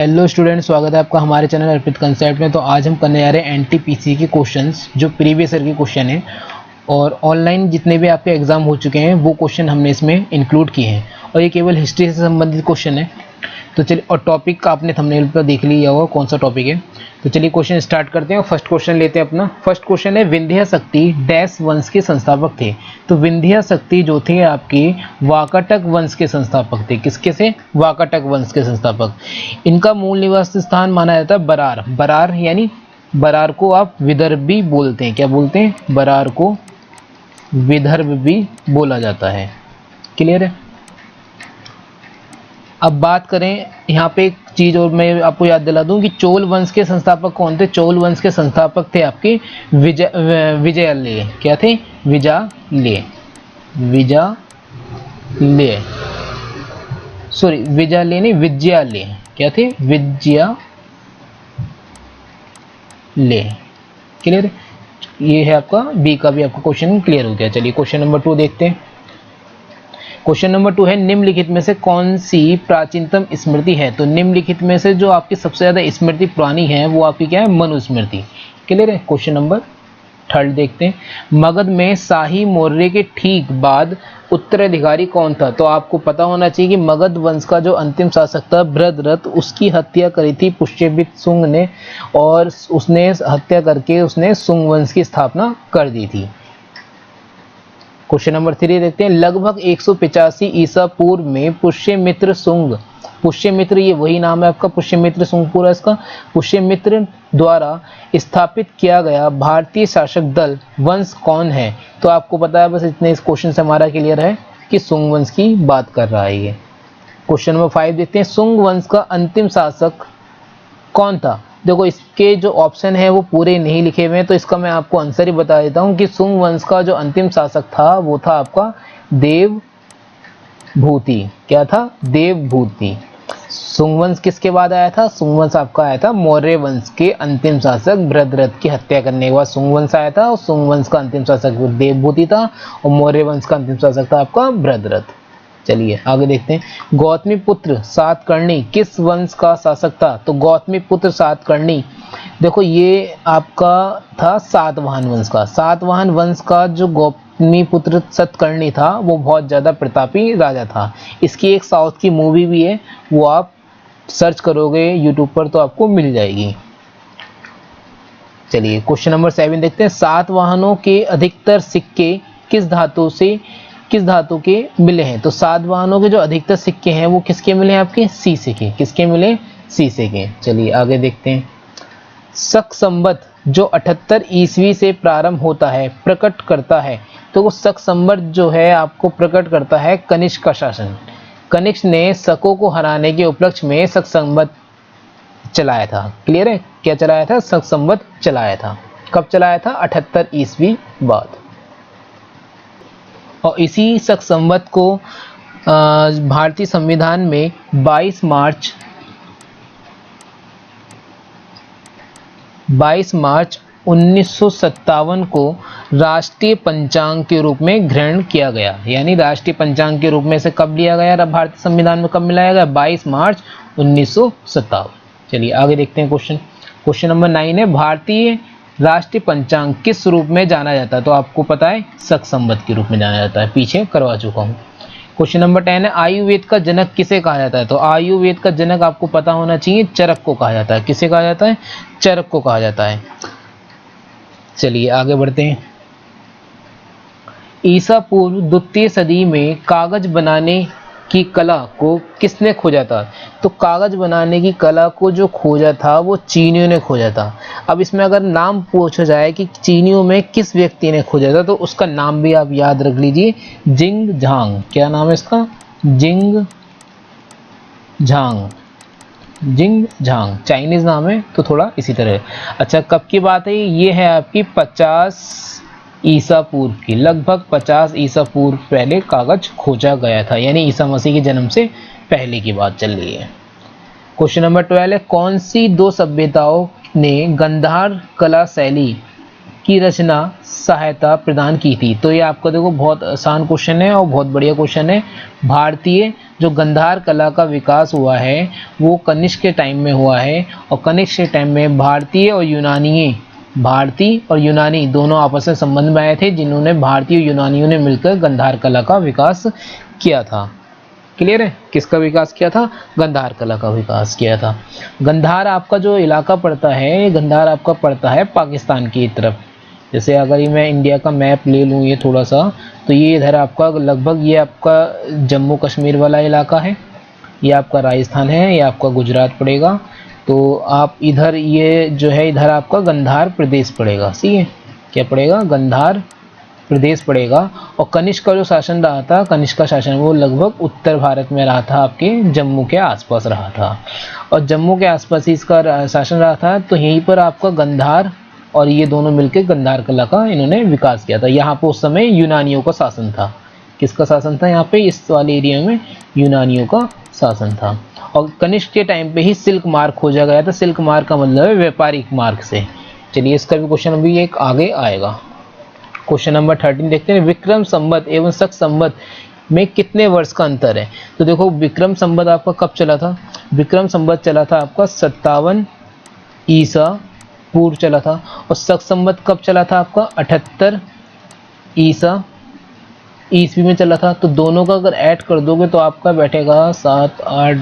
Hello student, स्वागत है आपका हमारे चैनल अर्पित कंसेप्ट में। तो आज हम करने जा रहे हैं एनटीपीसी के क्वेश्चंस जो प्रीवियस ईयर के क्वेश्चन हैं और ऑनलाइन जितने भी आपके एग्जाम हो चुके हैं वो क्वेश्चन हमने इसमें इंक्लूड किए हैं और ये केवल हिस्ट्री से संबंधित क्वेश्चन है। तो चलिए, और टॉपिक का आपने थंबनेल पर देख लिया होगा कौन सा टॉपिक है। तो चलिए क्वेश्चन स्टार्ट करते हैं और फर्स्ट क्वेश्चन लेते हैं अपना। फर्स्ट क्वेश्चन है, विंध्य शक्ति डैश वंश के संस्थापक थे। तो विंध्य शक्ति जो थे आपके वाकाटक वंश के संस्थापक थे। किसके से? वाकाटक वंश के संस्थापक। इनका मूल निवास स्थान माना जाता है बरार। बरार यानी बरार को आप विदर्भ भी बोलते हैं। क्या बोलते हैं? बरार को विदर्भ भी बोला जाता है। क्लियर है? अब बात करें यहाँ पे एक चीज और मैं आपको याद दिला दूं कि चोल वंश के संस्थापक कौन थे। चोल वंश के संस्थापक थे आपके विजयालय। क्या थे? विजयालय। विजयालय, सॉरी विजयालय नहीं, विजयालय। क्या थे? विजयालय। क्लियर है? ये है आपका बी का भी आपका क्वेश्चन क्लियर हो गया। चलिए क्वेश्चन नंबर 2 देखते हैं। क्वेश्चन नंबर 2 है, निम्नलिखित में से कौन सी प्राचीनतम स्मृति है। तो निम्नलिखित में से जो आपकी सबसे ज्यादा स्मृति पुरानी है वो आपकी क्या है? मनुस्मृति। क्लियर है? क्वेश्चन नंबर 3 देखते हैं। मगध में शाही मौर्य के ठीक बाद उत्तराधिकारी कौन था। तो आपको पता होना चाहिए कि मगध वंश का जो अंतिम शासक था भद्ररथ, उसकी हत्या करी थी पुष्यमित्र शुंग ने और उसने हत्या करके उसने शुंग वंश की स्थापना कर दी थी। क्वेश्चन नंबर 3 देखते हैं। लगभग 185 ईसा पूर्व में पुष्यमित्र शुंग, पुष्यमित्र ये वही नाम है आपका, पुष्यमित्र शुंग पूरा इसका, पुष्यमित्र द्वारा स्थापित किया गया भारतीय शासक दल वंश कौन है। तो आपको पता है, बस इतने इस क्वेश्चन से हमारा क्लियर है कि शुंग वंश की बात कर रहा है ये। क्वेश्चन नंबर 5 देखते हैं। शुंग वंश का अंतिम शासक कौन था। देखो इसके जो ऑप्शन है वो पूरे नहीं लिखे हुए हैं, तो इसका मैं आपको आंसर ही बता देता हूं कि शुंग वंश का जो अंतिम शासक था वो था आपका देवभूति। क्या था? देवभूति। शुंग वंश किसके बाद आया था? शुंग वंश आपका आया था मौर्य वंश के अंतिम शासक भद्ररथ की हत्या करने के बाद शुंग वंश आया था और शुंग वंश का अंतिम शासक देवभूति था और मौर्य वंश का अंतिम शासक था आपका भद्ररथ। चलिए आगे देखते हैं। गौतमी पुत्र सातकर्णी किस वंश का शासक था। तो गौतमी पुत्र सातकर्णी, देखो ये आपका था सातवाहन वंश का। सातवाहन वंश का जो गौतमी पुत्र सातकर्णी था वो बहुत ज्यादा प्रतापी राजा था। इसकी एक साउथ की मूवी भी है, वो आप सर्च करोगे यूट्यूब पर तो आपको मिल जाएगी। चलिए क्वेश्चन नंबर 7 देखते हैं। सातवाहनों के अधिकतर सिक्के किस धातु के मिले हैं। तो सातवाहनों के जो अधिकतर सिक्के हैं वो किसके मिले हैं आपके? शीशे के। किसके मिले? शीशे के। चलिए आगे देखते हैं। शक संवत जो 78 ईस्वी से प्रारंभ होता है प्रकट करता है। तो वो शक संवत जो है आपको प्रकट करता है कनिष्क का शासन। कनिष्क ने शकों को हराने के उपलक्ष्य में शक संवत चलाया था। क्लियर है? क्या चलाया था? शक संवत चलाया था। कब चलाया था? 78 ईस्वी बाद। और इसी शक संवत को भारतीय संविधान में 22 मार्च 1957 को राष्ट्रीय पंचांग के रूप में ग्रहण किया गया। यानी राष्ट्रीय पंचांग के रूप में से कब लिया गया? भारतीय संविधान में कब मिलाया गया? 22 मार्च 1957। चलिए आगे देखते हैं क्वेश्चन। क्वेश्चन नंबर 9 है, भारतीय राष्ट्रीय पंचांग किस रूप में जाना जाता है। तो आपको पता है शक संवत के रूप में जाना जाता है, पीछे करवा चुका हूं। क्वेश्चन नंबर 10 है, आयुर्वेद का जनक किसे कहा जाता है। तो आयुर्वेद का जनक आपको पता होना चाहिए, चरक को कहा जाता है। किसे कहा जाता है? चरक को कहा जाता है। चलिए आगे बढ़ते हैं। ईसा पूर्व 2वीं सदी में कागज बनाने की कला को किसने खोजा था। तो कागज बनाने की कला को जो खोजा था वो चीनियों ने खोजा था। अब इसमें अगर नाम पूछा जाए कि चीनियों में किस व्यक्ति ने खोजा था तो उसका नाम भी आप याद रख लीजिए, जिंग झांग। क्या नाम है इसका? जिंग झांग। जिंग झांग चाइनीज नाम है तो थोड़ा इसी तरह। अच्छा कब की बात है ये? है आपकी 50 ईसा पूर्व की। लगभग 50 ईसा पूर्व पहले कागज खोजा गया था, यानी ईसा मसीह के जन्म से पहले की बात चल रही है। क्वेश्चन नंबर 12 है, कौन सी दो सभ्यताओं ने गांधार कला शैली की रचना सहायता प्रदान की थी। तो ये आपका देखो बहुत आसान क्वेश्चन है और बहुत बढ़िया क्वेश्चन है। भारतीय जो गांधार कला का विकास हुआ है वो कनिष्क के टाइम में हुआ है, और कनिष्क के टाइम में भारतीय और यूनानी दोनों आपस में संबंध में आए थे, जिन्होंने भारतीय और यूनानियों ने मिलकर गांधार कला का विकास किया था। क्लियर है? किसका विकास किया था? गांधार कला का विकास किया था। गांधार आपका जो इलाका पड़ता है, गांधार आपका पड़ता है पाकिस्तान की तरफ। जैसे अगर मैं इंडिया का मैप ले लूँ ये थोड़ा सा, तो ये इधर आपका लगभग ये आपका जम्मू कश्मीर वाला इलाका है, ये आपका राजस्थान है, ये आपका गुजरात पड़ेगा। तो आप इधर ये जो है इधर आपका गांधार प्रदेश पड़ेगा। सही है? क्या पड़ेगा? गांधार प्रदेश पड़ेगा। और कनिष्क का जो शासन रहा था, कनिष्क का शासन वो लगभग उत्तर भारत में रहा था, आपके जम्मू के आसपास रहा था, और जम्मू के आसपास ही इसका शासन रहा था। तो यहीं पर आपका गांधार और ये दोनों मिलकर गांधार कला का इन्होंने विकास किया था। यहाँ पर उस समय यूनानियों का शासन था। किसका शासन था? यहाँ पे इस वाले एरिया में यूनानियों का शासन था। और कनिष्क के टाइम पे ही सिल्क मार्ग खोजा गया था। सिल्क मार्ग का मतलब है व्यापारिक मार्ग से। चलिए इसका भी क्वेश्चन अभी एक आगे आएगा। क्वेश्चन नंबर 13 देखते हैं। विक्रम संवत एवं शक संवत में कितने वर्ष का अंतर है? तो देखो विक्रम संवत आपका कब चला था? विक्रम संवत चला था आपका 57 ईसा पूर्व चला था। और शक संवत कब चला था आपका? 78 ईसा ईस्वी में चला था। तो दोनों का अगर ऐड कर दोगे तो आपका बैठेगा 7 8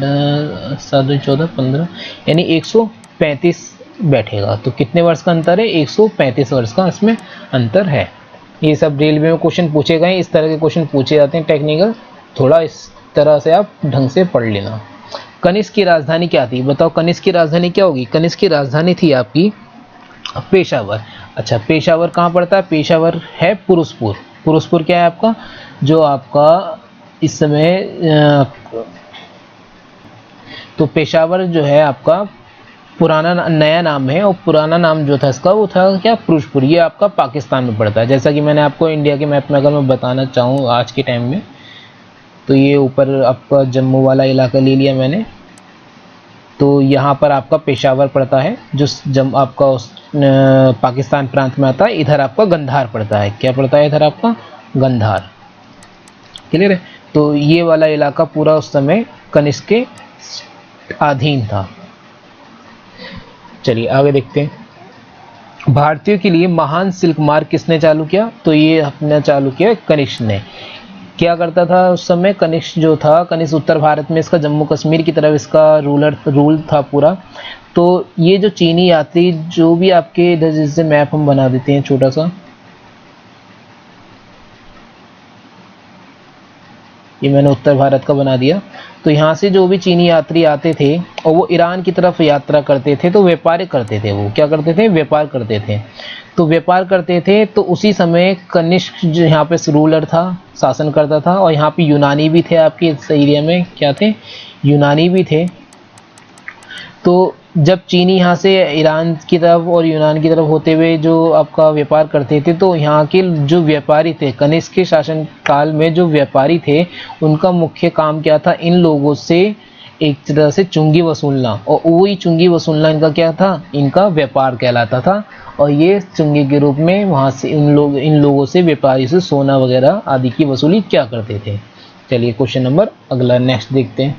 7 14 15 यानी 135 बैठेगा। तो कितने वर्ष का अंतर है? 135 वर्ष का इसमें अंतर है। ये सब रेलवे में क्वेश्चन पूछे गए, इस तरह के क्वेश्चन पूछे जाते हैं टेक्निकल, थोड़ा इस तरह से आप ढंग से पढ़ लेना। कनिष्क की राजधानी क्या थी? बताओ कनिष्क की राजधानी क्या होगी? कनिष्क की राजधानी थी आपकी पेशावर। अच्छा, पेशावर कहाँ पड़ता है? पेशावर है पुरुषपुर। पुरुषपुर क्या है आपका? जो आपका इस समय तो पेशावर जो है आपका पुराना नया नाम है, और पुराना नाम जो था इसका वो था क्या? पुरुषपुर। ये आपका पाकिस्तान में पड़ता है। जैसा कि मैंने आपको इंडिया के मैप में अगर मैं बताना चाहूँ आज के टाइम में, तो ये ऊपर आपका जम्मू वाला इलाका ले लिया मैंने, तो यहाँ पर आपका पेशावर पड़ता है जो आपका उस पाकिस्तान प्रांत में आता है। इधर आपका गांधार पड़ता है। क्या पड़ता है इधर आपका? गांधार। क्लियर है? तो ये वाला इलाका पूरा उस समय कनिष्क के अधीन था। चलिए आगे देखते हैं। भारतीयों के लिए महान सिल्क मार्ग किसने चालू किया? तो ये अपने चालू किया कनिष्क ने। क्या करता था उस समय? कनिष्क जो था, कनिष्क उत्तर भारत में इसका जम्मू कश्मीर की तरफ इसका रूल था पूरा। तो ये जो चीनी यात्री जो भी आपके इधर, जैसे मैप हम बना देते हैं छोटा सा, ये मैंने उत्तर भारत का बना दिया। तो यहाँ से जो भी चीनी यात्री आते थे और वो ईरान की तरफ यात्रा करते थे, तो व्यापार करते थे। वो क्या करते थे? व्यापार करते थे। तो व्यापार करते थे, तो उसी समय कनिष्क जो यहाँ पे रूलर था, शासन करता था। और यहाँ पे यूनानी भी थे आपके इस एरिया में। क्या थे? यूनानी भी थे। तो जब चीनी यहाँ से ईरान की तरफ और यूनान की तरफ होते हुए जो आपका व्यापार करते थे, तो यहाँ के जो व्यापारी थे, कनिष्क के शासन काल में जो व्यापारी थे, उनका मुख्य काम क्या था? इन लोगों से एक तरह से चुंगी वसूलना, और वही चुंगी वसूलना इनका क्या था? इनका व्यापार कहलाता था। और ये चुंगी के रूप में वहाँ से इन लोगों से, व्यापारी से सोना वगैरह आदि की वसूली क्या करते थे। चलिए क्वेश्चन नंबर अगला नेक्स्ट देखते हैं।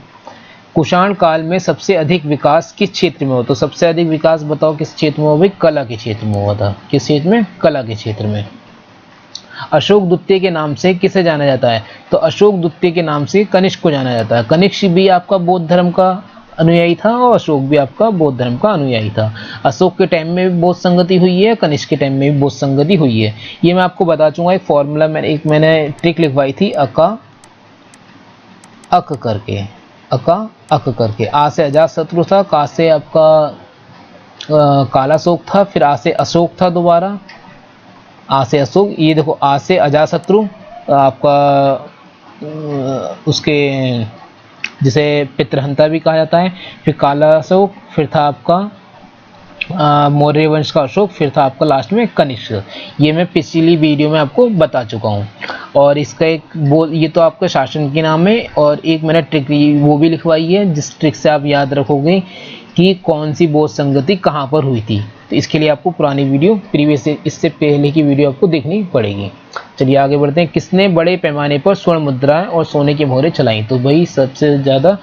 कुषाण काल में सबसे अधिक विकास किस क्षेत्र में हुआ? तो सबसे अधिक विकास बताओ किस क्षेत्र में हुआ? भाई कला के क्षेत्र में हुआ था। किस क्षेत्र में? कला के क्षेत्र में। अशोक द्वितीय के नाम से किसे जाना जाता है? तो अशोक द्वितीय के नाम से कनिष्क को जाना जाता है। कनिष्क भी आपका बौद्ध धर्म का अनुयायी था, और अशोक भी आपका बौद्ध धर्म का अनुयायी था। अशोक के टाइम में भी बौद्ध संगति हुई है, कनिष्क के टाइम में भी बौद्ध संगति हुई है। ये मैं आपको बता चूंगा। एक फॉर्मूला मैंने ट्रिक लिखवाई थी, अका अक करके, अका अक करके। आ से अजातशत्रु था, का से आपका काला अशोक था, फिर आ से अशोक था दोबारा, आ से अशोक। ये देखो आ से अजातशत्रु आपका उसके जिसे पितृहंता भी कहा जाता है, फिर काला अशोक, फिर था आपका मौर्य वंश का अशोक, फिर था आपका लास्ट में कनिष्क। ये मैं पिछली वीडियो में आपको बता चुका हूँ। और इसका ये तो आपका शासन के नाम है, और एक मैंने ट्रिक वो भी लिखवाई है, जिस ट्रिक से आप याद रखोगे कि कौन सी बौद्ध संगति कहाँ पर हुई थी। तो इसके लिए आपको पुरानी वीडियो प्रीवियस इससे पहले की वीडियो आपको देखनी पड़ेगी। चलिए आगे बढ़ते हैं। किसने बड़े पैमाने पर स्वर्ण मुद्राएं और सोने की मोहरें चलाई? तो भाई सबसे ज़्यादा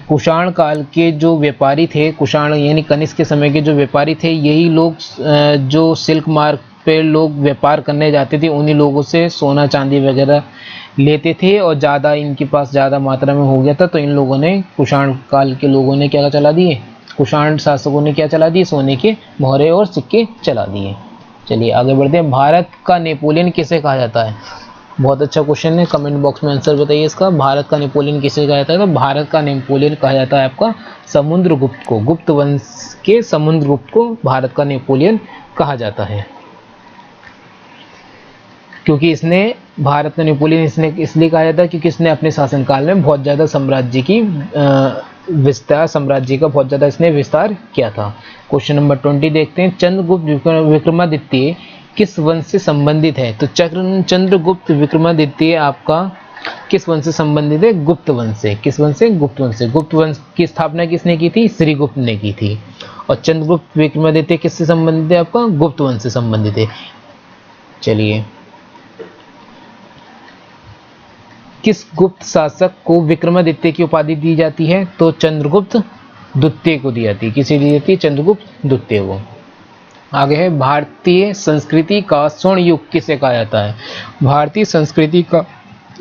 कुषाण काल के जो व्यापारी थे, कुषाण यानी कनिष्क के समय के जो व्यापारी थे, यही लोग जो सिल्क मार्ग पे लोग व्यापार करने जाते थे, उन्हीं लोगों से सोना चांदी वगैरह लेते थे और ज़्यादा इनके पास ज़्यादा मात्रा में हो गया था, तो इन लोगों ने, कुषाण काल के लोगों ने क्या चला दिए, कुषाण शासकों ने क्या चला दिए, सोने के मोहरे और सिक्के चला दिए। चलिए आगे बढ़ते हैं। भारत का नेपोलियन किसे कहा जाता है? बहुत अच्छा क्वेश्चन है, कमेंट बॉक्स में आंसर बताइए इसका। भारत का नेपोलियन किसे कहा जाता है? तो भारत का नेपोलियन कहा जाता है आपका समुद्रगुप्त को। गुप्त वंश के समुद्रगुप्त को भारत का नेपोलियन कहा जाता है, क्योंकि इसने, भारत का नेपोलियन इसने इसलिए कहा जाता है क्योंकि इसने अपने शासनकाल में बहुत ज़्यादा साम्राज्य की विस्तार, साम्राज्य का बहुत ज़्यादा इसने विस्तार किया था। क्वेश्चन नंबर 20 देखते हैं। चंद्रगुप्त विक्रमादित्य किस वंश से संबंधित है? तो चंद्रगुप्त विक्रमादित्य आपका किस वंश से संबंधित है? गुप्त वंश से। किस वंश से? गुप्त वंश से। गुप्त वंश की स्थापना किसने की थी? श्रीगुप्त ने की थी। और चंद्रगुप्त विक्रमादित्य किससे संबंधित है? आपका गुप्त वंश से संबंधित है। चलिए, किस गुप्त शासक को विक्रमादित्य की उपाधि दी जाती है? तो चंद्रगुप्त द्वितीय को दी जाती है। किसे दी जाती है? चंद्रगुप्त द्वितीय को। आगे है, भारतीय संस्कृति का स्वर्ण युग किसे कहा जाता है? भारतीय संस्कृति का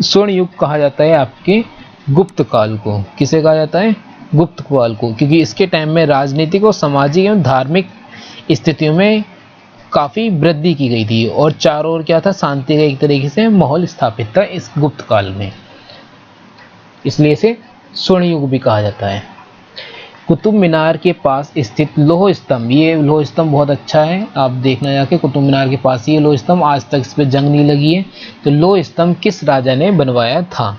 स्वर्ण युग कहा जाता है आपके गुप्त काल को। किसे कहा जाता है? गुप्त काल को, क्योंकि इसके टाइम में राजनीतिक और सामाजिक एवं धार्मिक स्थितियों में काफ़ी वृद्धि की गई थी और चारों ओर क्या था? शांति का एक तरीके से माहौल स्थापित था इस गुप्त काल में, इसलिए इसे स्वर्ण युग भी कहा जाता है। कुतुब मीनार के पास स्थित लौह स्तंभ, ये लौह स्तंभ बहुत अच्छा है, आप देखना जाके, कुतुब मीनार के पास ही ये लौह स्तंभ, आज तक इस पर जंग नहीं लगी है। तो लौह स्तंभ किस राजा ने बनवाया था?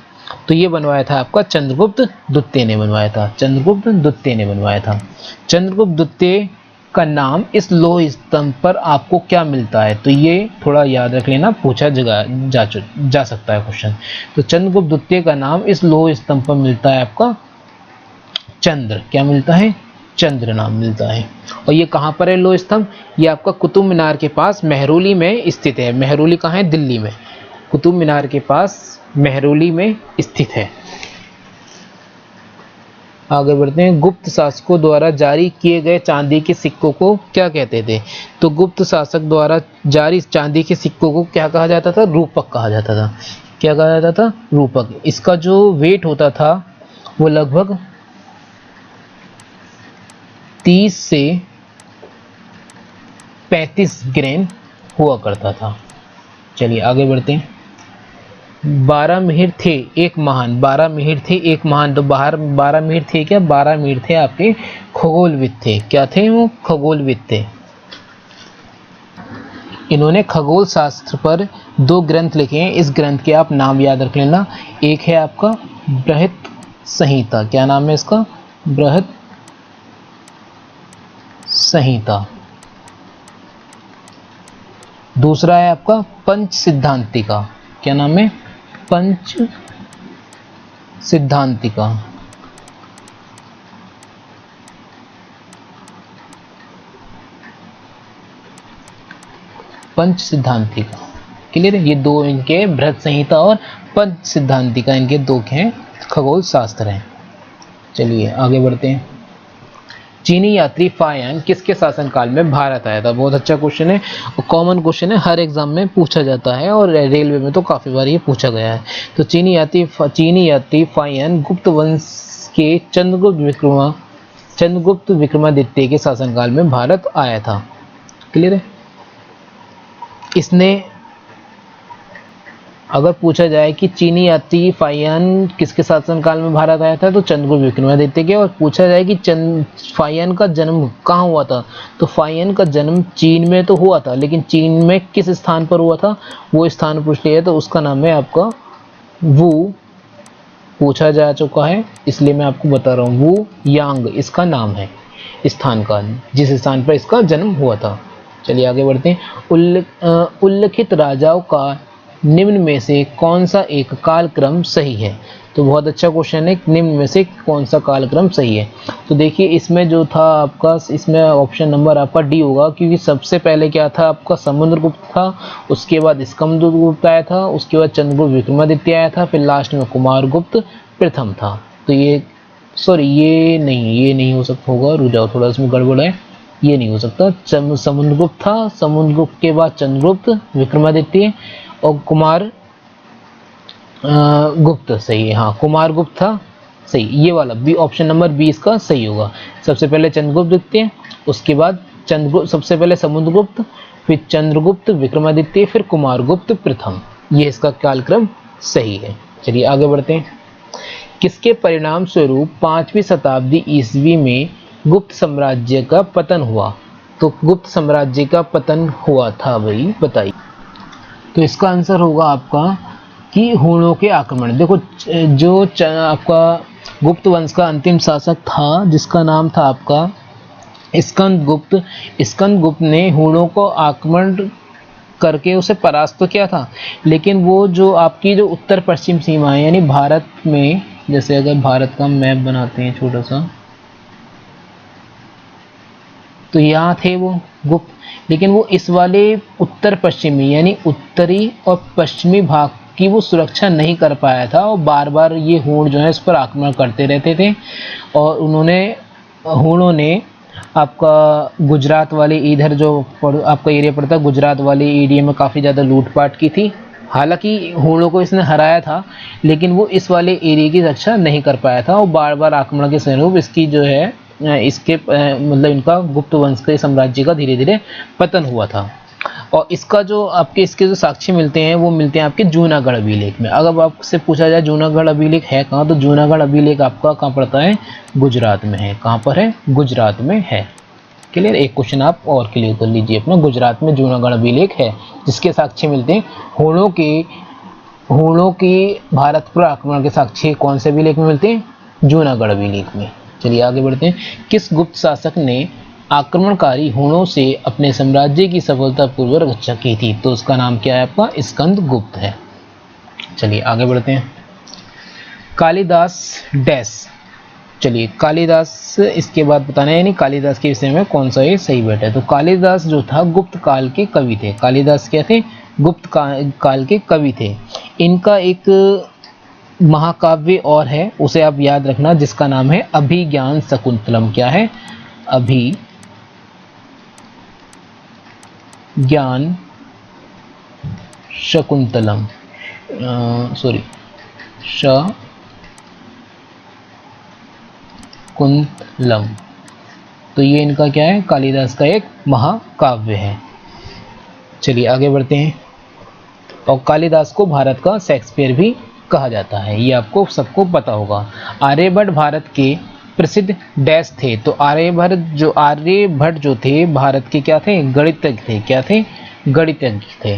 तो ये बनवाया था आपका चंद्रगुप्त द्वितीय ने बनवाया था। चंद्रगुप्त द्वितीय ने बनवाया था। चंद्रगुप्त द्वितीय का नाम इस लौह स्तंभ पर आपको क्या मिलता है? तो ये थोड़ा याद रख लेना, पूछा जा सकता है क्वेश्चन। तो चंद्रगुप्त द्वितीय का नाम इस लौह स्तंभ पर मिलता है आपका चंद्र। क्या मिलता है? चंद्र नाम मिलता है। और ये कहाँ पर है लौह स्तंभ? ये आपका कुतुब मीनार के पास मेहरौली में स्थित है। मेहरौली कहाँ है? दिल्ली में। कुतुब मीनार के पास मेहरौली में स्थित है। आगे बढ़ते हैं। गुप्त शासकों द्वारा जारी किए गए चांदी के सिक्कों को क्या कहते थे? तो गुप्त शासक द्वारा जारी चांदी के सिक्कों को क्या कहा जाता था? रूपक कहा जाता था। क्या कहा जाता था? रूपक। इसका जो वेट होता था वो लगभग 30 से 35 ग्रेन हुआ करता था। चलिए आगे बढ़ते हैं। 12 मिहिर थे एक महान, 12 मिहिर थे एक महान। तो 12 मिहिर थे क्या? 12 मिहिर थे आपके खगोलविद थे। क्या थे वो? खगोलविद थे। इन्होंने खगोल शास्त्र पर 2 ग्रंथ लिखे हैं। इस ग्रंथ के आप नाम याद रख लेना। एक है आपका बृहत संहिता। क्या नाम है इसका? बृहत संहिता। दूसरा है आपका पंच सिद्धांतिका। क्या नाम है? पंच सिद्धांतिका। पंच सिद्धांतिका, क्लियर है? ये 2 इनके, बृहत संहिता और पंच सिद्धांतिका, इनके 2 के हैं, खगोल शास्त्र हैं। चलिए आगे बढ़ते हैं। चीनी यात्री फायन किसके शासनकाल में भारत आया था? बहुत अच्छा क्वेश्चन है और कॉमन क्वेश्चन है, हर एग्जाम में पूछा जाता है और रेलवे में तो काफ़ी बार ये पूछा गया है। तो चीनी यात्री फायन गुप्त वंश के चंद्रगुप्त विक्रमादित्य के शासनकाल में भारत आया था। क्लियर है? इसने, अगर पूछा जाए कि चीनी यात्री फायन किसके शासनकाल में भारत आया था, तो चंद्रगुप्त विक्रमादित्य के। और पूछा जाए कि फायन का जन्म कहाँ हुआ था, तो फायन का जन्म चीन में तो हुआ था, लेकिन चीन में किस स्थान पर हुआ था, वो स्थान पूछ लिया, तो उसका नाम है आपका वू। पूछा जा चुका है इसलिए मैं आपको बता रहा हूँ, वू यांग इसका नाम है, स्थान का, जिस स्थान पर इसका जन्म हुआ था। चलिए आगे बढ़ते हैं। उल्लिखित राजाओं का निम्न में से कौन सा एक कालक्रम सही है? तो बहुत अच्छा क्वेश्चन है, निम्न में से कौन सा कालक्रम सही है। तो देखिए इसमें जो था आपका, इसमें ऑप्शन नंबर आपका डी होगा, क्योंकि सबसे पहले क्या था आपका समुद्रगुप्त था, उसके बाद स्कंदगुप्त आया था, उसके बाद चंद्रगुप्त विक्रमादित्य आया था, फिर लास्ट में कुमारगुप्त प्रथम था। तो ये सॉरी ये नहीं हो सकता होगा, रुक जाओ थोड़ा इसमें गड़बड़ है, ये नहीं हो सकता। समुद्रगुप्त था, समुद्रगुप्त के बाद चंद्रगुप्त विक्रमादित्य और कुमार गुप्त सही है, हाँ कुमार गुप्त था सही, ये वाला बी ऑप्शन नंबर 20 का सही होगा। सबसे पहले चंद्रगुप्त द्वितीय, उसके बाद चंद्रगुप्त, सबसे पहले समुद्रगुप्त, फिर चंद्रगुप्त विक्रमादित्य, फिर कुमारगुप्त प्रथम, ये इसका कालक्रम सही है। चलिए आगे बढ़ते हैं। किसके परिणाम स्वरूप 5वीं शताब्दी ईस्वी में गुप्त साम्राज्य का पतन हुआ? तो गुप्त साम्राज्य का पतन हुआ था भाई, बताइए। तो इसका आंसर होगा आपका कि हूणों के आक्रमण। देखो जो आपका गुप्त वंश का अंतिम शासक था जिसका नाम था आपका स्कंदगुप्त, स्कंदगुप्त ने हूणों को आक्रमण करके उसे परास्त तो किया था, लेकिन वो जो आपकी जो उत्तर पश्चिम सीमा है यानी भारत में, जैसे अगर भारत का मैप बनाते हैं छोटा सा, तो यहाँ थे वो गुप्त, लेकिन वो इस वाले उत्तर पश्चिमी यानी उत्तरी और पश्चिमी भाग की वो सुरक्षा नहीं कर पाया था, और बार बार ये हूण जो है इस पर आक्रमण करते रहते थे। और हूणों ने आपका गुजरात वाले इधर जो आपका एरिया पड़ता है, गुजरात वाले एरिया में काफ़ी ज़्यादा लूटपाट की थी। हालांकि हूणों को इसने हराया था, लेकिन वो इस वाले एरिया की रक्षा नहीं कर पाया था, और बार बार आक्रमण के स्वरूप इसकी जो है इसके मतलब इनका गुप्त वंश के साम्राज्य का धीरे धीरे पतन हुआ था। और इसका जो आपके इसके जो साक्ष्य मिलते हैं वो मिलते हैं आपके जूनागढ़ अभिलेख में। अगर आपसे पूछा जाए जूनागढ़ अभिलेख है कहाँ, तो जूनागढ़ अभिलेख आपका कहाँ पड़ता है? गुजरात में है। कहाँ पर है? गुजरात में है। क्लियर? एक क्वेश्चन आप और क्लियर कर लीजिए अपना, गुजरात में जूनागढ़ अभिलेख है जिसके साक्ष्य मिलते हैं हूणों के भारत पर आक्रमण के साक्ष्य कौन से अभिलेख में मिलते हैं? जूनागढ़ अभिलेख में। चलिए आगे बढ़ते हैं। किस गुप्त शासक ने आक्रमणकारी हूणों से अपने साम्राज्य की सफलतापूर्वक रक्षा की थी? तो उसका नाम क्या है आपका? स्कंदगुप्त है। चलिए आगे बढ़ते हैं। कालिदास डैश। चलिए कालिदास इसके बाद बताना है, यानी कालिदास के विषय में कौन सा ये सही बैठा है। तो कालिदास जो था गुप्त काल के कवि थे। कालिदास क्या थे? गुप्त काल के कवि थे। इनका एक महाकाव्य और है, उसे आप याद रखना, जिसका नाम है अभिज्ञान शकुंतलम। क्या है? अभिज्ञान शकुंतलम, सॉरी शकुंतलम। तो ये इनका क्या है? कालिदास का एक महाकाव्य है। चलिए आगे बढ़ते हैं। और कालिदास को भारत का शेक्सपियर भी कहा जाता है, ये आपको सबको पता होगा। आर्यभट्ट भारत के प्रसिद्ध डैश थे। तो आर्यभट्ट जो थे भारत के क्या थे? गणितज्ञ थे। क्या थे? गणितज्ञ थे।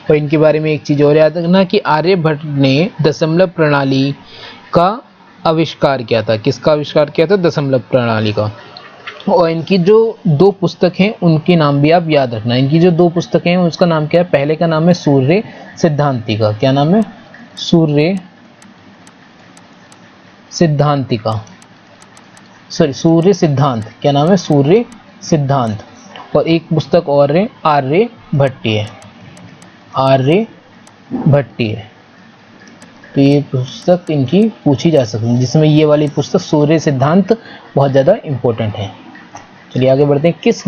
और इनके बारे में एक चीज और याद रखना कि आर्यभट्ट ने दशमलव प्रणाली का आविष्कार किया था। किसका आविष्कार किया था? दशमलव प्रणाली का। और इनकी जो 2 पुस्तक हैं उनके नाम भी आप याद रखना। इनकी जो 2 पुस्तकें हैं उसका नाम क्या है? पहले का नाम है सूर्य सिद्धांतिका। क्या नाम है? सूर्य सिद्धांतिका, सॉरी सूर्य सिद्धांत। क्या नाम है? सूर्य सिद्धांत। और एक पुस्तक और है आर्यभट्टीय। आर्यभट्टीय। तो ये पुस्तक इनकी पूछी जा सकती है, जिसमें ये वाली पुस्तक सूर्य सिद्धांत बहुत ज़्यादा इम्पोर्टेंट है। चलिए आगे बढ़ते हैं। किस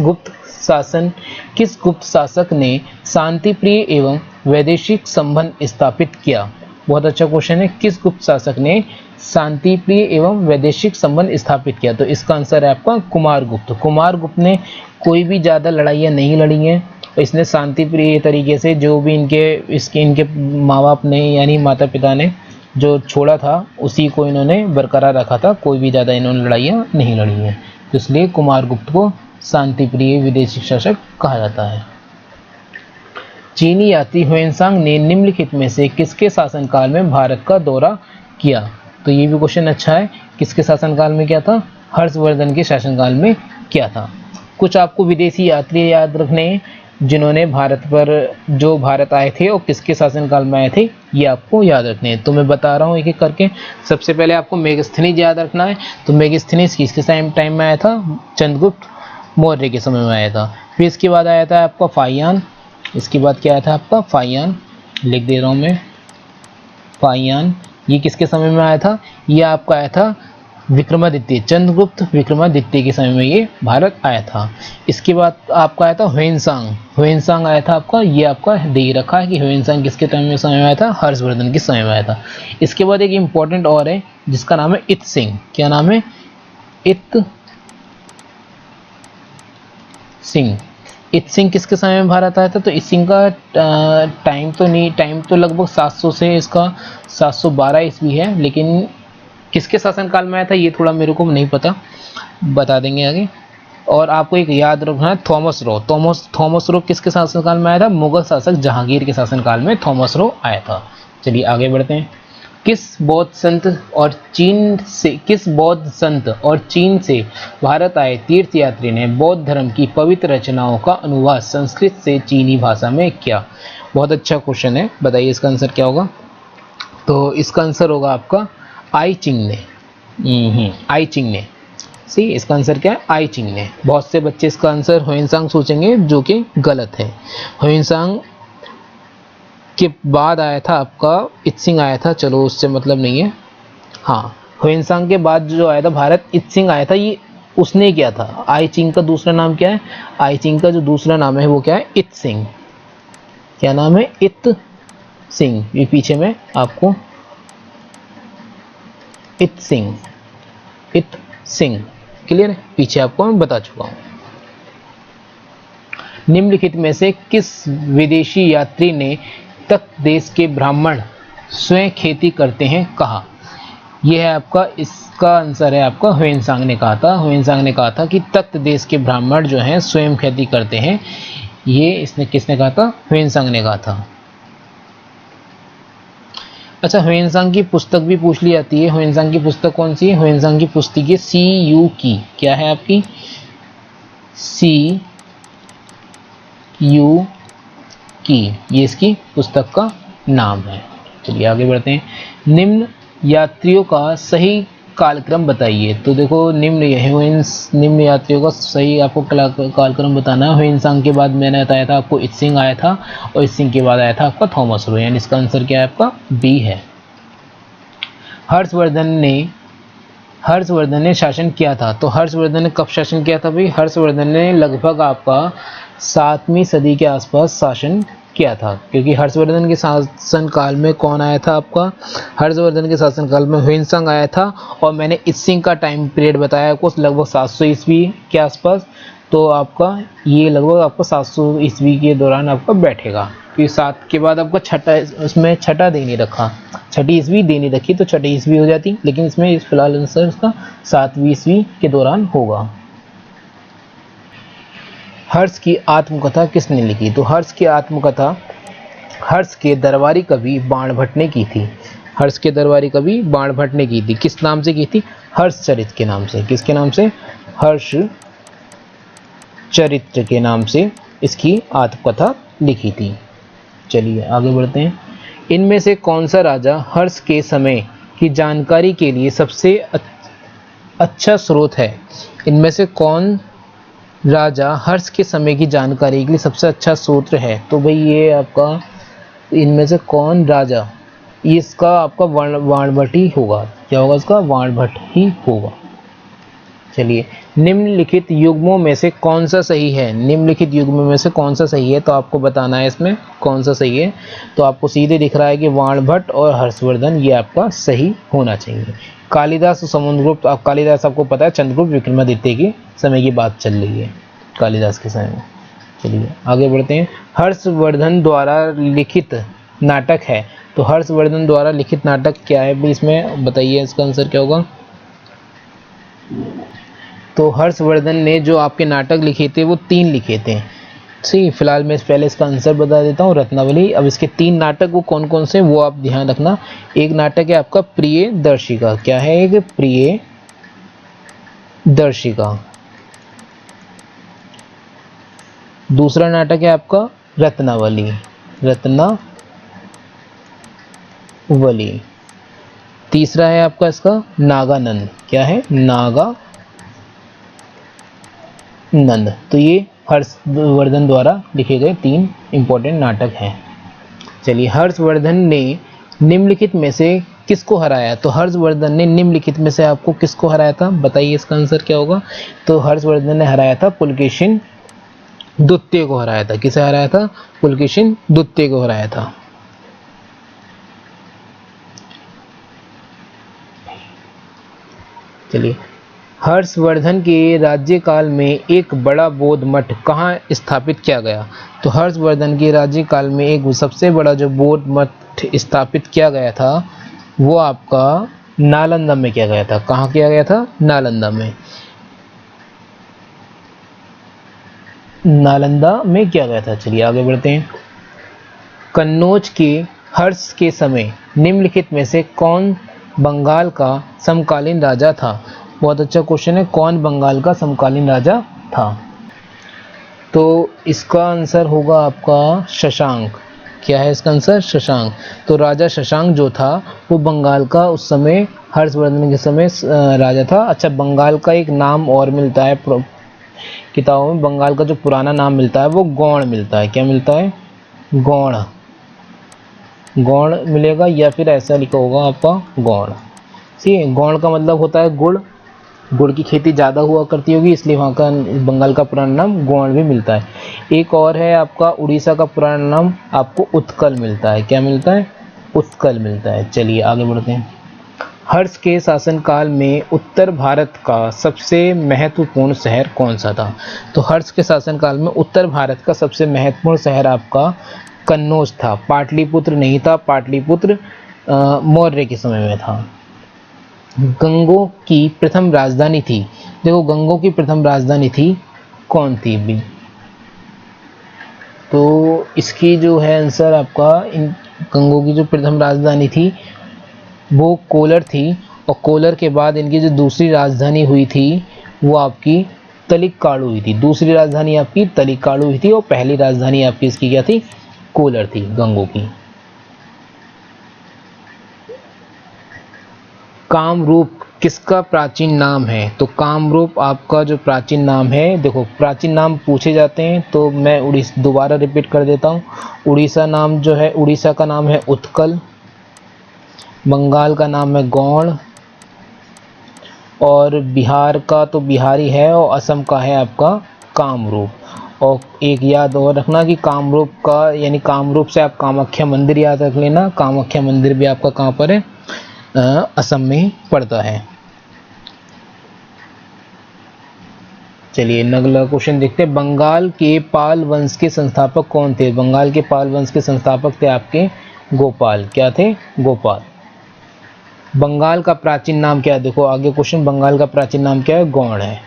गुप्त शासक ने शांति प्रिय एवं वैदेशिक संबंध स्थापित किया? बहुत अच्छा क्वेश्चन है। किस गुप्त शासक ने शांति प्रिय एवं वैदेशिक संबंध स्थापित किया? तो इसका आंसर है आपका कुमारगुप्त। कुमारगुप्त ने कोई भी ज़्यादा लड़ाइयाँ नहीं लड़ी हैं, और इसने शांति प्रिय तरीके से जो भी इनके माँ बाप ने यानी माता पिता ने जो छोड़ा था उसी को इन्होंने बरकरार रखा था। कोई भी ज़्यादा इन्होंने लड़ाइयाँ नहीं लड़ी हैं, तो इसलिए कुमारगुप्त को शांति प्रिय विदेशी शासक कहा जाता है। चीनी यात्री ह्वेनसांग ने निम्नलिखित में से किसके शासनकाल में भारत का दौरा किया? तो ये भी क्वेश्चन अच्छा है। किसके शासनकाल में किया था? हर्षवर्धन के शासनकाल में किया था। कुछ आपको विदेशी यात्री याद रखने हैं। जिन्होंने भारत आए थे और किसके शासनकाल में आए थे, ये आपको याद रखने हैं। तो मैं बता रहा हूँ एक एक करके। सबसे पहले आपको मेगास्थनीज याद रखना है। तो मेगास्थनीज किसके टाइम में आया था, चंद्रगुप्त मौर्य के समय में आया था। फिर इसके बाद आया था आपका फाहियान। इसके बाद क्या आया था आपका फाहियान, लिख दे रहा हूँ मैं, फाहियान। ये किसके समय में आया था, ये आपका आया था विक्रमादित्य, चंद्रगुप्त विक्रमादित्य के समय में ये भारत आया था। इसके बाद आपका आया था ह्वेनसांग। ह्वेनसांग आया था आपका, ये आपका दे रखा है कि ह्वेनसांग किसके समय में आया था, हर्षवर्धन के समय में आया था। इसके बाद एक इंपॉर्टेंट और है जिसका नाम है इत सिंह। क्या नाम है, इत सिंह। इत सिंह किसके समय में भारत आया था, तो इत सिंह का टाइम तो नहीं, टाइम तो लगभग 700 से इसका 712 ईस्वी है, लेकिन किसके शासनकाल में आया था ये थोड़ा मेरे को नहीं पता, बता देंगे आगे। और आपको एक याद रखना है थॉमस रो। थॉमस रो किसके शासनकाल में आया था, मुगल शासक जहांगीर के शासनकाल में थॉमस रो आया था। चलिए आगे बढ़ते हैं। किस बौद्ध संत और चीन से भारत आए तीर्थयात्री ने बौद्ध धर्म की पवित्र रचनाओं का अनुवाद संस्कृत से चीनी भाषा में किया। बहुत अच्छा क्वेश्चन है, बताइए इसका आंसर क्या होगा। तो इसका आंसर होगा आपका आई चिंग ने। आई चिंग ने, सी इसका आंसर क्या है, आई चिंग ने। बहुत से बच्चे इसका आंसर ह्वेनसांग सोचेंगे, जो कि गलत है। ह्वेनसांग के बाद आया था आपका इत्सिंग आया था, चलो उससे मतलब नहीं है। हाँ, ह्वेनसांग के बाद जो आया था भारत, इत्सिंग आया था, ये उसने किया था। आई चिंग का दूसरा नाम क्या है, आई चिंग का जो दूसरा नाम है वो क्या है, इत सिंह। क्या नाम है, इत सिंह। ये पीछे में आपको इत सिंह, इत सिंह, क्लियर है, पीछे आपको मैं बता चुका हूं। निम्नलिखित में से किस विदेशी यात्री ने तक्त देश के ब्राह्मण स्वयं खेती करते हैं कहा। यह है आपका, इसका आंसर है आपका ह्वेनसांग ने कहा था। ह्वेनसांग ने कहा था कि तक्त देश के ब्राह्मण जो हैं स्वयं खेती करते हैं। ये इसने किसने कहा था, ह्वेनसांग ने कहा था। अच्छा, ह्वेनसांग की पुस्तक भी पूछ ली जाती है। ह्वेनसांग की पुस्तक कौन सी है, ह्वेनसांग की पुस्तक है सी यू की। क्या है आपकी, सी यू की, ये इसकी पुस्तक का नाम है। चलिए आगे बढ़ते हैं। निम्न यात्रियों का सही कालक्रम बताइए। तो देखो निम्न यात्रियों का सही आपको कालक्रम बताना है। ह्वेनसांग के बाद मैंने बताया था आपको इत्सिंग आया था, और इत्सिंग के बाद आया था आपका थॉमस रो, यानी इसका आंसर क्या है आपका बी है। हर्षवर्धन ने शासन किया था। तो हर्षवर्धन ने कब शासन किया था भाई, हर्षवर्धन ने लगभग आपका 7वीं सदी के आसपास शासन किया था। क्योंकि हर्षवर्धन के शासनकाल में कौन आया था आपका, हर्षवर्धन के शासनकाल में ह्वेनसांग आया था, और मैंने इत्सिंग का टाइम पीरियड बताया कुछ लगभग 700 ईस्वी के आसपास। तो आपका ये लगभग आपका 700 ईस्वी के दौरान आपका बैठेगा। फिर 7 के बाद आपका छठा, उसमें छठा दे नहीं रखा, छठी ईस्वी दे नहीं रखी, तो छठी ईस्वी हो जाती, लेकिन इसमें फिलहाल आंसर इसका 7वीं ईस्वी के दौरान होगा। हर्ष की आत्मकथा किसने लिखी। तो हर्ष की आत्मकथा हर्ष के दरबारी कवि बाणभट्ट ने की थी। हर्ष के दरबारी कवि बाणभट्ट ने की थी। किस नाम से की थी, हर्षचरित के नाम से। किसके नाम से, हर्ष चरित्र के नाम से इसकी आत्मकथा लिखी थी। चलिए आगे बढ़ते हैं। इनमें से कौन सा राजा हर्ष के समय की जानकारी के लिए सबसे अच्छा स्रोत है। इनमें से कौन राजा हर्ष के समय की जानकारी के लिए सबसे अच्छा स्रोत है। तो भाई ये आपका, इनमें से कौन राजा, इसका आपका बाणभट्ट ही होगा। क्या होगा इसका, बाणभट्ट ही होगा। चलिए, निम्नलिखित युग्मों में से कौन सा सही है। निम्नलिखित युग्मों में से कौन सा सही है, तो आपको बताना है इसमें कौन सा सही है। तो आपको सीधे दिख रहा है कि बाणभट्ट और हर्षवर्धन, ये आपका सही होना चाहिए। कालिदास और समुद्रगुप्त, आप कालिदास आपको पता है चंद्रगुप्त विक्रमादित्य की समय की बात चल रही है, कालिदास के समय में। चलिए आगे बढ़ते हैं। हर्षवर्धन द्वारा लिखित नाटक है। तो हर्षवर्धन द्वारा लिखित नाटक क्या है भी, इसमें बताइए इसका आंसर क्या होगा। तो हर्षवर्धन ने जो आपके नाटक लिखे थे वो 3 लिखे थे। ठीक, फिलहाल मैं पहले इसका आंसर बता देता हूँ, रत्नावली। अब इसके 3 नाटक वो कौन कौन से, वो आप ध्यान रखना। एक नाटक है आपका प्रिय दर्शिका। क्या है, एक प्रिय दर्शिका। दूसरा नाटक है आपका रत्नावली, रत्नावली। तीसरा है आपका इसका नागानंद, क्या है, नागानंद। तो ये हर्षवर्धन द्वारा लिखे गए 3 इंपॉर्टेंट नाटक हैं। चलिए, हर्षवर्धन ने निम्नलिखित में से किसको हराया? तो हर्षवर्धन ने निम्नलिखित में से आपको किसको हराया था, बताइए इसका आंसर क्या होगा। तो हर्षवर्धन ने हराया था पुलकेशिन द्वितीय को हराया था। किसे हराया था? पुलकेशिन द्वितीय को हराया था। चलिए, हर्षवर्धन के राज्यकाल में एक बड़ा बौद्ध मठ कहाँ स्थापित किया गया? तो हर्षवर्धन के राज्यकाल में एक सबसे बड़ा जो बौद्ध मठ स्थापित किया गया था वो आपका नालंदा में किया गया था। कहाँ किया गया था? नालंदा में, नालंदा में किया गया था। चलिए आगे बढ़ते हैं। कन्नौज के हर्ष के समय निम्नलिखित में से कौन बंगाल का समकालीन राजा था? बहुत अच्छा क्वेश्चन है, कौन बंगाल का समकालीन राजा था? तो इसका आंसर होगा आपका शशांक। क्या है इसका आंसर? शशांक। तो राजा शशांक जो था वो बंगाल का उस समय हर्षवर्धन के समय राजा था। अच्छा, बंगाल का एक नाम और मिलता है किताबों में, बंगाल का जो पुराना नाम मिलता है वो गौड़ मिलता है। क्या मिलता है? गौड़, गौड़ मिलेगा, या फिर ऐसा लिखा होगा आपका गौड़। ठीक है, गौड़ का मतलब होता है गुड़, गुड़ की खेती ज़्यादा हुआ करती होगी इसलिए वहाँ का बंगाल का पुराना नाम गौड़ भी मिलता है। एक और है आपका उड़ीसा का पुराना नाम आपको उत्कल मिलता है। क्या मिलता है? उत्कल मिलता है। चलिए आगे बढ़ते हैं। हर्ष के शासनकाल में उत्तर भारत का सबसे महत्वपूर्ण शहर कौन सा था? तो हर्ष के शासनकाल में उत्तर भारत का सबसे महत्वपूर्ण शहर आपका कन्नौज था, पाटलिपुत्र नहीं था। पाटलिपुत्र मौर्य के समय में था। गंगों की प्रथम राजधानी थी, देखो गंगों की प्रथम राजधानी थी कौन थी भी? तो इसकी जो है आंसर आपका, इन गंगों की जो प्रथम राजधानी थी वो कोलर थी, और कोलर के बाद इनकी जो दूसरी राजधानी हुई थी वो आपकी तलिकाड़ू हुई थी। दूसरी राजधानी आपकी तलिकाड़ू हुई थी और पहली राजधानी आपकी इसकी क्या थी? कोलर थी गंगों की। कामरूप किसका प्राचीन नाम है? तो कामरूप आपका जो प्राचीन नाम है, देखो प्राचीन नाम पूछे जाते हैं तो मैं दोबारा रिपीट कर देता हूँ। उड़ीसा नाम जो है, उड़ीसा का नाम है उत्कल, बंगाल का नाम है गौड़, और बिहार का तो बिहारी है, और असम का है आपका कामरूप। और एक याद और रखना कि कामरूप का यानी कामरूप से आप कामाख्या मंदिर याद रख लेना। कामाख्या मंदिर भी आपका कहाँ पर है? असम में पड़ता है। चलिए अगला क्वेश्चन देखते हैं। बंगाल के पाल वंश के संस्थापक कौन थे? बंगाल के पाल वंश के संस्थापक थे आपके गोपाल। क्या थे? गोपाल। बंगाल का प्राचीन नाम क्या है? देखो आगे क्वेश्चन, बंगाल का प्राचीन नाम क्या है? गौड़ है।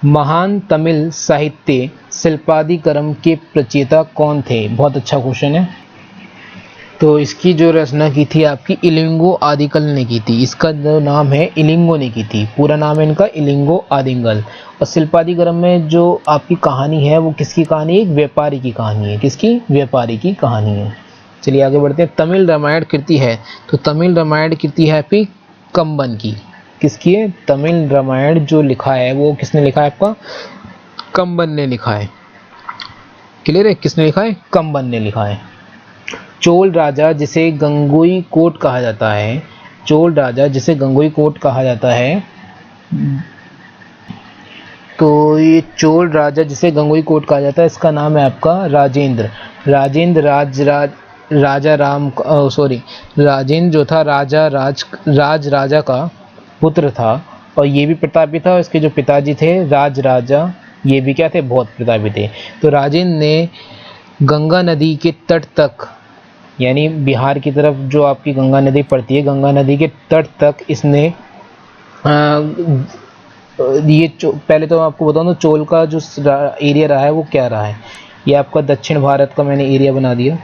महान तमिल साहित्य शिल्पादिकरम के प्रचेता कौन थे? बहुत अच्छा क्वेश्चन है। तो इसकी जो रचना की थी आपकी इलिंगो आदिकल ने की थी। इसका जो नाम है इलिंगो ने की थी, पूरा नाम है इनका इलिंगो आदिकल। और शिल्पादिकरम में जो आपकी कहानी है वो किसकी कहानी है? एक व्यापारी की कहानी है। किसकी? व्यापारी की कहानी है। चलिए आगे बढ़ते हैं। तमिल रामायण कृति है, तो तमिल रामायण कृति है आपकी कंबन की। किसकी है? तमिल रामायण जो लिखा है वो किसने लिखा है? आपका कंबन ने लिखा है। क्लियर है? किसने लिखा है? कंबन ने लिखा है। चोल राजा जिसे गंगोई कोट कहा जाता है, चोल राजा जिसे गंगोई कोट कहा जाता है, तो ये चोल राजा जिसे गंगोई कोट कहा जाता है इसका नाम है आपका राजेंद्र। राजेंद्र राजा राम सॉरी राजेंद्र जो था राजा का पुत्र था, और ये भी प्रतापी था। इसके जो पिताजी थे राजा, ये भी क्या थे? बहुत प्रतापी थे। तो राजेंद्र ने गंगा नदी के तट तक, यानी बिहार की तरफ जो आपकी गंगा नदी पड़ती है, गंगा नदी के तट तक इसने पहले तो मैं आपको बताऊं तो चोल का जो एरिया रहा है वो क्या रहा है। ये आपका दक्षिण भारत का मैंने एरिया बना दिया।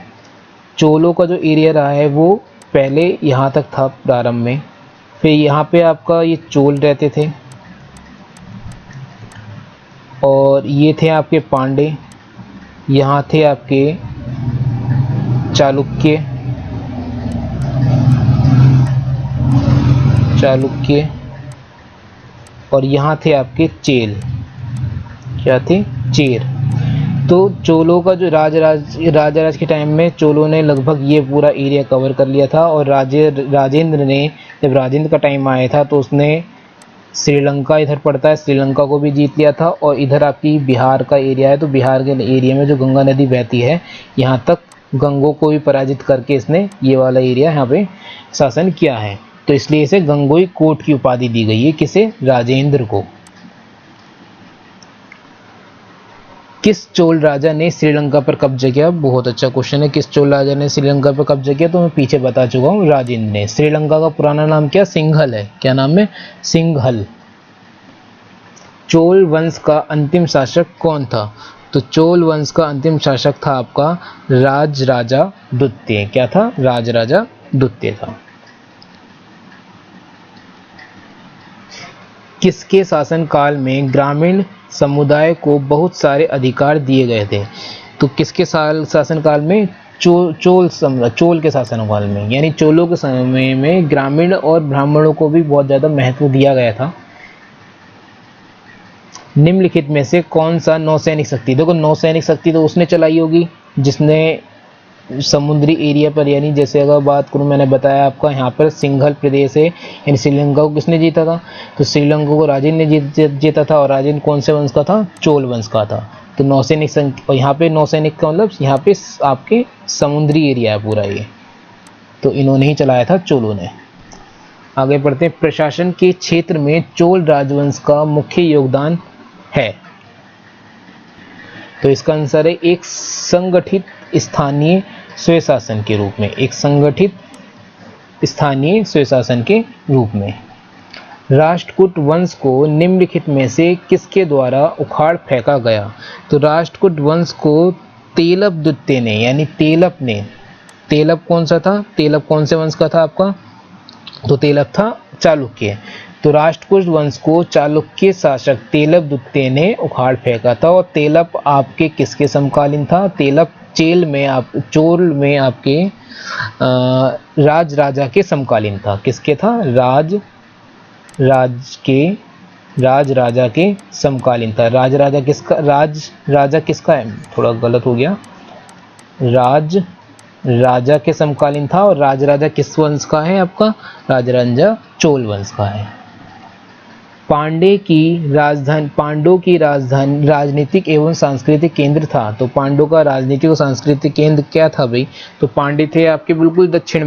चोलों का जो एरिया रहा है वो पहले यहाँ तक था प्रारंभ में, फिर यहाँ पे आपका ये चोल रहते थे, और ये थे आपके पांडे, यहाँ थे आपके चालुक्य, और यहाँ थे आपके चेल। क्या थे? चेर। तो चोलों का जो राजराज के टाइम में चोलों ने लगभग ये पूरा एरिया कवर कर लिया था, और राजेंद्र ने, जब राजेंद्र का टाइम आया था तो उसने श्रीलंका, इधर पड़ता है, श्रीलंका को भी जीत लिया था। और इधर आपकी बिहार का एरिया है, तो बिहार के एरिया में जो गंगा नदी बहती है, यहाँ तक गंगों को भी पराजित करके इसने ये वाला एरिया यहाँ पे शासन किया है। तो इसलिए इसे गंगोई कोट की उपाधि दी गई है। किसे? राजेंद्र को। किस चोल राजा ने श्रीलंका पर कब्जा किया? बहुत अच्छा क्वेश्चन है। किस चोल राजा ने श्रीलंका पर कब्जा किया? तो मैं पीछे बता चुका हूँ, राजेंद्र ने। श्रीलंका का पुराना नाम क्या? सिंघल है। क्या नाम है? सिंघल। चोल वंश का अंतिम शासक कौन था? तो चोल वंश का अंतिम शासक था आपका राजराजा द्वितीय। क्या था? राजराजा द्वितीय था। किसके शासनकाल में ग्रामीण समुदाय को बहुत सारे अधिकार दिए गए थे? तो किसके शासनकाल में? चोल के शासनकाल में, यानी चोलों के समय में ग्रामीण और ब्राह्मणों को भी बहुत ज़्यादा महत्व दिया गया था। निम्नलिखित में से कौन सा नौसैनिक शक्ति? देखो, नौसैनिक शक्ति तो उसने चलाई होगी जिसने समुद्री एरिया पर, यानी जैसे अगर बात करूं, मैंने बताया आपका यहाँ पर सिंघल प्रदेश है, यानी श्रीलंका को किसने जीता था? तो श्रीलंका को राजेंद्र ने जीता था। और राजेंद्र कौन से वंश का था? चोल वंश का था। तो नौसैनिक, और यहाँ पे नौसैनिक का मतलब यहाँ पे आपके समुद्री एरिया है पूरा ये, तो इन्होंने ही चलाया था, चोलों ने। आगे बढ़ते हैं। प्रशासन के क्षेत्र में चोल राजवंश का मुख्य योगदान है। तो इसका आंसर है एक संगठित स्थानीय स्वशासन के रूप में। एक संगठित स्थानीय स्वशासन के रूप में। राष्ट्रकूट वंश को निम्नलिखित में से किसके द्वारा उखाड़ फेंका गया? तो राष्ट्रकूट वंश को तेलप द्वितीय ने, यानी तेलप ने। तेलप कौन सा था? तेलप कौन से वंश का था आपका? तो तेलप था चालुक्य। तो राष्ट्रकूट वंश को चालुक्य शासक तेलप द्वितीय ने उखाड़ फेंका था। और तेलप आपके किसके समकालीन था? तेलप चोल में आपके राजा के समकालीन था। किसके था? राजा के समकालीन था। राजा किसका है? थोड़ा गलत हो गया। राजा के समकालीन था। और राजा किस वंश का है आपका? राजराजा चोल वंश का है। पांडवों की राजधानी राजनीतिक एवं सांस्कृतिक केंद्र था। तो पांडवों का राजनीतिक और सांस्कृतिक केंद्र क्या था भाई? तो पांड्य थे आपके बिल्कुल दक्षिण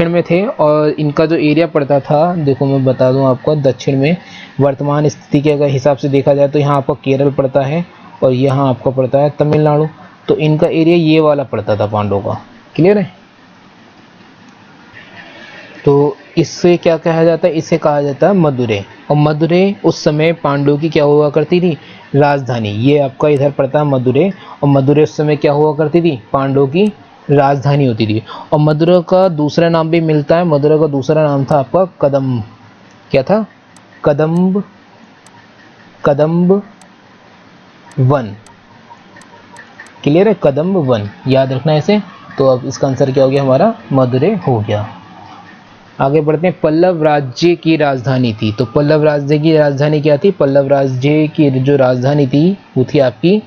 में थे। और इनका जो एरिया पड़ता था, देखो मैं बता दूं आपको, दक्षिण में वर्तमान स्थिति के अगर हिसाब से देखा जाए तो यहाँ आपका केरल पड़ता है और यहाँ आपका पड़ता है तमिलनाडु। तो इनका एरिया ये वाला पड़ता था पांडवों का। क्लियर है? तो इससे क्या कहा जाता है? इसे कहा जाता है मदुरै। और मदुरै उस समय पांडवों की क्या हुआ करती थी? राजधानी। ये आपका इधर पड़ता है मदुरै। और मदुरै उस समय क्या हुआ करती थी? पांडवों की राजधानी होती थी। और मदुरै का दूसरा नाम भी मिलता है। मदुरै का दूसरा नाम था आपका कदम्ब। क्या था? कदम्ब वन। क्लियर है? कदम्ब वन याद रखना ऐसे। तो अब इसका आंसर क्या हो गया हमारा? मदुरै हो गया। आगे बढ़ते हैं। पल्लव राज्य की राजधानी थी। तो पल्लव राज्य की राजधानी क्या थी? पल्लव राज्य की जो राजधानी थी वो थी आपकी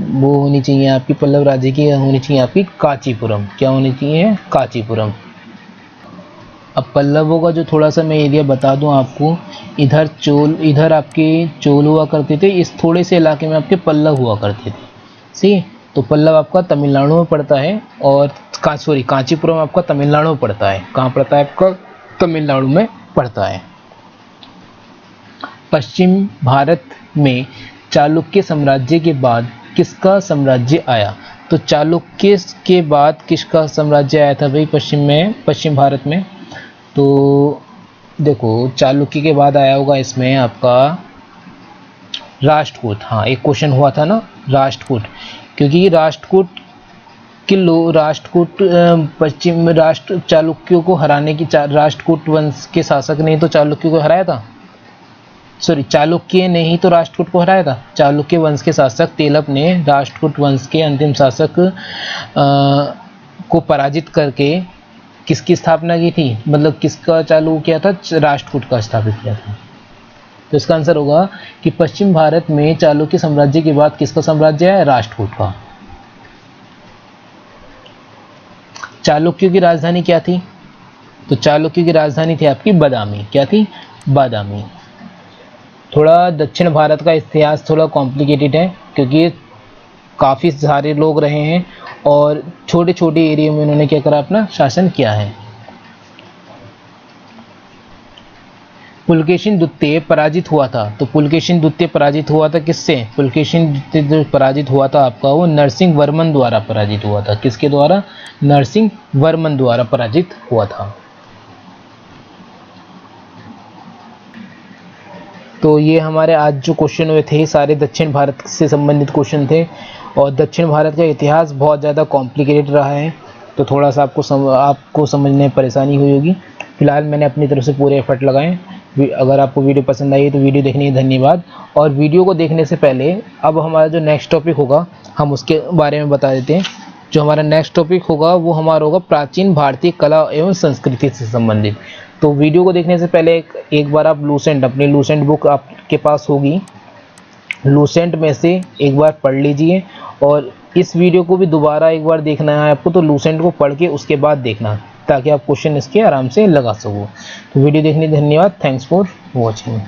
वो होनी चाहिए आपकी, पल्लव राज्य की होनी चाहिए आपकी कांचीपुरम। क्या होनी चाहिए? कांचीपुरम। अब पल्लवों का जो थोड़ा सा मैं एरिया बता दूं आपको, इधर आपके चोल हुआ करते थे, इस थोड़े से इलाके में आपके पल्लव हुआ करते थे। सही। तो पल्लव आपका तमिलनाडु में पड़ता है। और कांचीपुरम आपका तमिलनाडु में पड़ता है। कहाँ पड़ता है आपका? तमिलनाडु में पड़ता है। पश्चिम भारत में चालुक्य साम्राज्य के बाद किसका साम्राज्य आया? तो चालुक्य के बाद किसका साम्राज्य आया था भाई पश्चिम भारत में? तो देखो, चालुक्य के बाद आया होगा इसमें आपका राष्ट्रकूट। हाँ, एक क्वेश्चन हुआ था ना, राष्ट्रकूट। क्योंकि राष्ट्रकूट चालुक्यों को हराने की, राष्ट्रकूट वंश के शासक ने तो चालुक्यों को हराया था। चालुक्य ने ही तो राष्ट्रकूट को हराया था। चालुक्य वंश के शासक तेलप ने राष्ट्रकूट वंश के अंतिम शासक को पराजित करके किसकी स्थापना की थी, मतलब किसका चालू किया था, राष्ट्रकूट का स्थापित किया था। तो इसका आंसर होगा कि पश्चिम भारत में चालुक्य साम्राज्य के बाद किसका साम्राज्य है, राष्ट्रकूट का। चालुक्य की राजधानी क्या थी, तो चालुक्य की राजधानी थी आपकी बादामी। क्या थी, बादामी। थोड़ा दक्षिण भारत का इतिहास थोड़ा कॉम्प्लिकेटेड है क्योंकि काफ़ी सारे लोग रहे हैं और छोटे छोटे एरिया में उन्होंने क्या करा, अपना शासन किया है। पुलकेशिन द्वितीय पराजित हुआ था, तो पुलकेशिन द्वितीय पराजित हुआ था किससे, पुलकेशिन द्वितीय जो पराजित हुआ था आपका वो नरसिंह वर्मन द्वारा पराजित हुआ था। किसके द्वारा, नरसिंह वर्मन द्वारा पराजित हुआ था। तो ये हमारे आज जो क्वेश्चन हुए थे सारे दक्षिण भारत से संबंधित क्वेश्चन थे और दक्षिण भारत का इतिहास बहुत ज़्यादा कॉम्प्लिकेटेड रहा है, तो थोड़ा सा आपको समझने में परेशानी हुई होगी। फिलहाल मैंने अपनी तरफ से पूरे एफर्ट लगाए। अगर आपको वीडियो पसंद आई तो वीडियो देखने के लिए धन्यवाद। और वीडियो को देखने से पहले अब हमारा जो नेक्स्ट टॉपिक होगा हम उसके बारे में बता देते हैं। जो हमारा नेक्स्ट टॉपिक होगा वो हमारा होगा प्राचीन भारतीय कला एवं संस्कृति से संबंधित। तो वीडियो को देखने से पहले एक बार आप लूसेंट, अपनी लूसेंट बुक आपके पास होगी, लूसेंट में से एक बार पढ़ लीजिए और इस वीडियो को भी दोबारा एक बार देखना है आपको, तो लूसेंट को पढ़ के उसके बाद देखना ताकि आप क्वेश्चन इसके आराम से लगा सको। तो वीडियो देखने के लिए धन्यवाद। Thanks for watching.